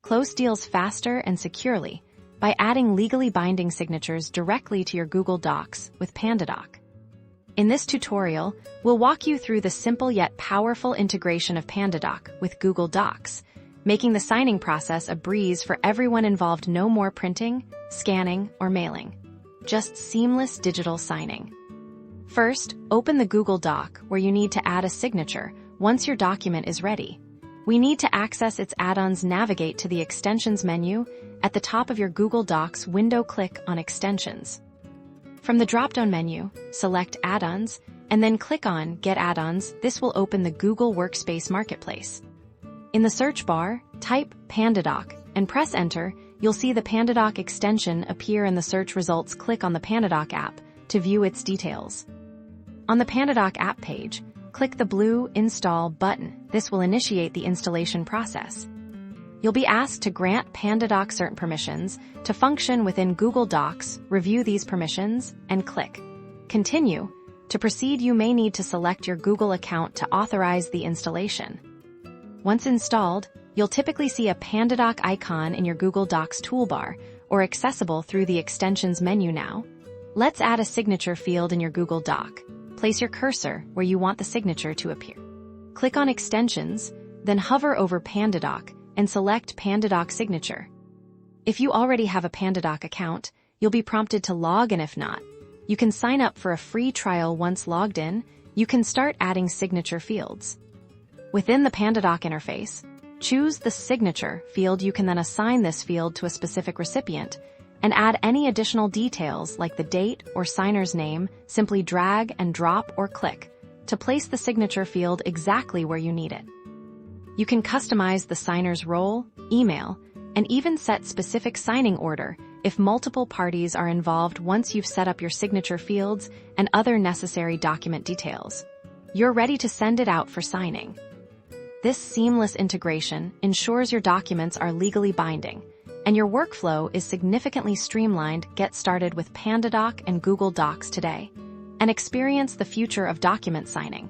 close deals faster and securely by adding legally binding signatures directly to your Google Docs with Pandadoc. In this tutorial, we'll walk you through the simple yet powerful integration of Pandadoc with Google Docs, making the signing process a breeze for everyone involved. No more printing, scanning, or mailing. Just seamless digital signing. First, open the Google Doc where you need to add a signature once your document is ready. We need to access its add-ons. Navigate to the Extensions menu. At the top of your Google Docs window, click on Extensions. From the drop-down menu, select Add-ons, and then click on Get Add-ons. This will open the Google Workspace Marketplace. In the search bar, type Pandadoc and press Enter. You'll see the Pandadoc extension appear in the search results. Click on the Pandadoc app to view its details. On the Pandadoc app page, click the blue Install button. This will initiate the installation process. You'll be asked to grant Pandadoc certain permissions to function within Google Docs. Review these permissions and click Continue. To proceed, you may need to select your Google account to authorize the installation. Once installed, you'll typically see a Pandadoc icon in your Google Docs toolbar or accessible through the Extensions menu. Now, let's add a signature field in your Google Doc. Place your cursor where you want the signature to appear. Click on Extensions, then hover over Pandadoc and select Pandadoc Signature. If you already have a Pandadoc account, you'll be prompted to log in. If not, you can sign up for a free trial. Once logged in, you can start adding signature fields. Within the Pandadoc interface, choose the Signature field. You can then assign this field to a specific recipient and add any additional details like the date or signer's name. Simply drag and drop or click to place the signature field exactly where you need it. You can customize the signer's role, email, and even set specific signing order if multiple parties are involved. Once you've set up your signature fields and other necessary document details, you're ready to send it out for signing. This seamless integration ensures your documents are legally binding, and your workflow is significantly streamlined. Get started with Pandadoc and Google Docs today and experience the future of document signing.